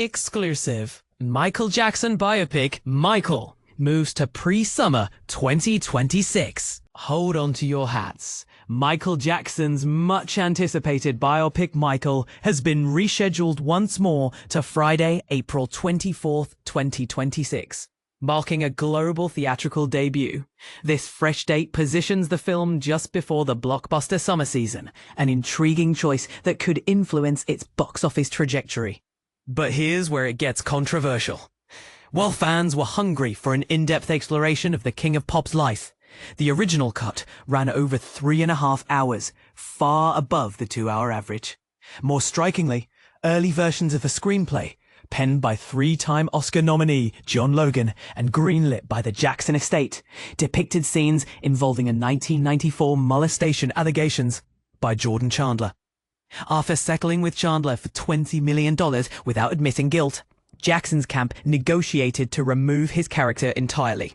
Exclusive. Michael Jackson biopic Michael moves to pre-summer 2026. Hold on to your hats. Michael Jackson's much-anticipated biopic Michael has been rescheduled once more to Friday, April 24th, 2026. Marking a global theatrical debut. This fresh date positions the film just before the blockbuster summer season, an intriguing choice that could influence its box office trajectory. But here's where it gets controversial. While fans were hungry for an in-depth exploration of the King of Pop's life, the original cut ran over 3.5 hours, far above the 2-hour average. More strikingly, early versions of a screenplay, penned by 3-time Oscar nominee John Logan and greenlit by the Jackson estate, depicted scenes involving a 1994 molestation allegations by Jordan Chandler. After settling with Chandler for $20 million without admitting guilt, Jackson's camp negotiated to remove his character entirely.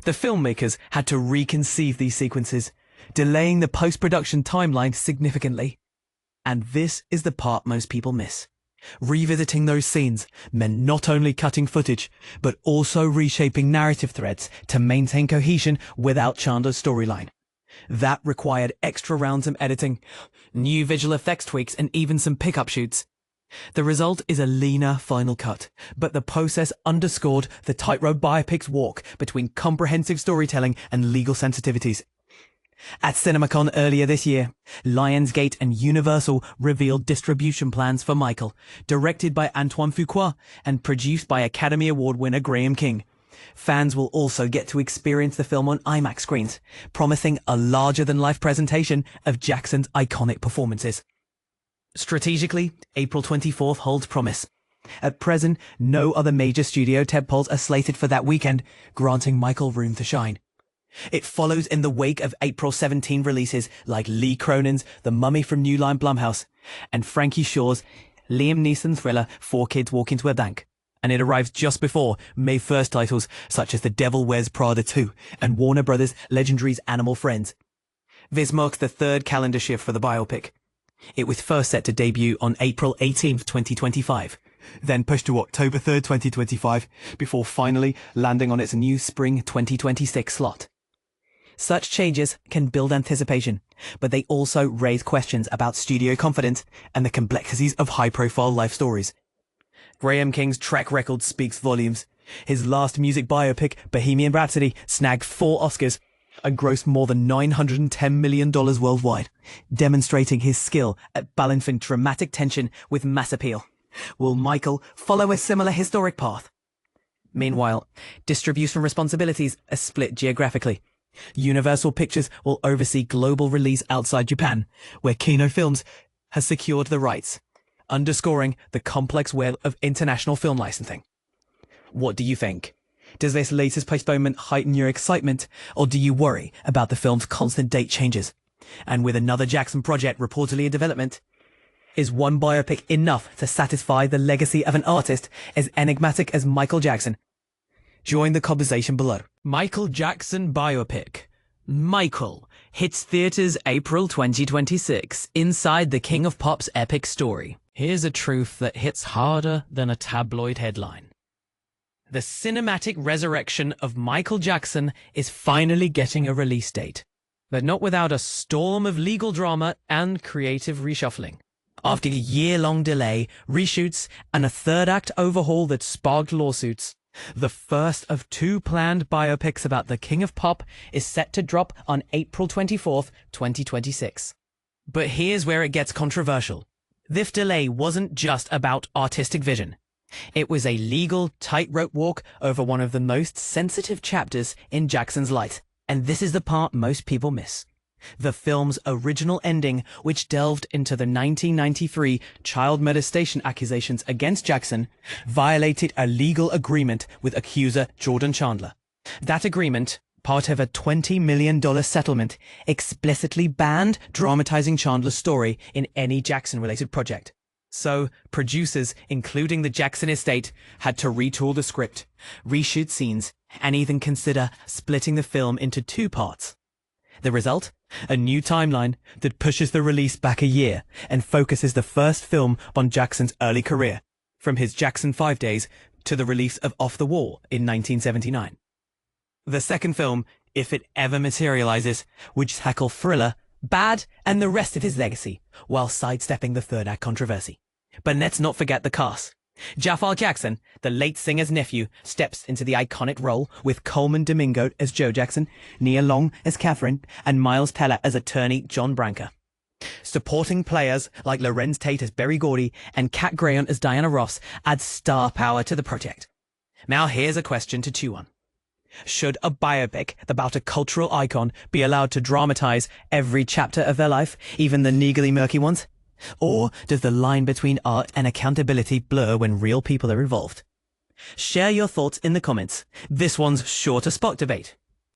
The filmmakers had to reconceive these sequences, delaying the post-production timeline significantly. And this is the part most people miss. Revisiting those scenes meant not only cutting footage, but also reshaping narrative threads to maintain cohesion without Chandler's storyline. That required extra rounds of editing, new visual effects tweaks, and even some pickup shoots. The result is a leaner final cut, but the process underscored the tightrope biopic's walk between comprehensive storytelling and legal sensitivities. At CinemaCon earlier this year, Lionsgate and Universal revealed distribution plans for Michael, directed by Antoine Fuqua and produced by Academy Award winner Graham King. Fans will also get to experience the film on IMAX screens, promising a larger-than-life presentation of Jackson's iconic performances. Strategically, April 24th holds promise. At present, no other major studio tentpoles are slated for that weekend, granting Michael room to shine. It follows in the wake of April 17 releases like Lee Cronin's The Mummy from New Line Blumhouse and Frankie Shaw's Liam Neeson thriller 4 Kids Walk Into a Bank. And it arrives just before May 1st titles such as The Devil Wears Prada 2 and Warner Brothers' Legendary's Animal Friends. This marks the third calendar shift for the biopic. It was first set to debut on April 18th, 2025, then pushed to October 3rd, 2025, before finally landing on its new spring 2026 slot. Such changes can build anticipation, but they also raise questions about studio confidence and the complexities of high-profile life stories. Graham King's track record speaks volumes. His last music biopic, Bohemian Rhapsody, snagged 4 Oscars and grossed more than $910 million worldwide, demonstrating his skill at balancing dramatic tension with mass appeal. Will Michael follow a similar historic path? Meanwhile, distribution responsibilities are split geographically. Universal Pictures will oversee global release outside Japan, where Kino Films has secured the rights, underscoring the complex web of international film licensing. What do you think? Does this latest postponement heighten your excitement, or do you worry about the film's constant date changes? And with another Jackson project reportedly in development, is one biopic enough to satisfy the legacy of an artist as enigmatic as Michael Jackson? Join the conversation below. Michael Jackson biopic Michael hits theaters April 2026 inside the King of Pop's epic story. Here's a truth that hits harder than a tabloid headline. The cinematic resurrection of Michael Jackson is finally getting a release date, but not without a storm of legal drama and creative reshuffling. After a year-long delay, reshoots, and a third-act overhaul that sparked lawsuits, the first of 2 planned biopics about the King of Pop is set to drop on April 24th, 2026. But here's where it gets controversial. This delay wasn't just about artistic vision. It was a legal tightrope walk over one of the most sensitive chapters in Jackson's life. And this is the part most people miss. The film's original ending, which delved into the 1993 child molestation accusations against Jackson, violated a legal agreement with accuser Jordan Chandler. That agreement, part of a $20 million settlement, explicitly banned dramatizing Chandler's story in any Jackson-related project. So, producers, including the Jackson estate, had to retool the script, reshoot scenes, and even consider splitting the film into 2 parts. The result? A new timeline that pushes the release back a year and focuses the first film on Jackson's early career, from his Jackson 5 days to the release of Off the Wall in 1979. The second film, if it ever materializes, would tackle Thriller, Bad, and the rest of his legacy, while sidestepping the third act controversy. But let's not forget the cast. Jafar Jackson, the late singer's nephew, steps into the iconic role with Coleman Domingo as Joe Jackson, Nia Long as Catherine, and Miles Teller as attorney John Branca. Supporting players like Lorenz Tate as Berry Gordy and Kat Graham as Diana Ross add star power to the project. Now here's a question to chew on. Should a biopic about a cultural icon be allowed to dramatize every chapter of their life, even the niggly murky ones? Or does the line between art and accountability blur when real people are involved? Share your thoughts in the comments. This one's sure to spark debate.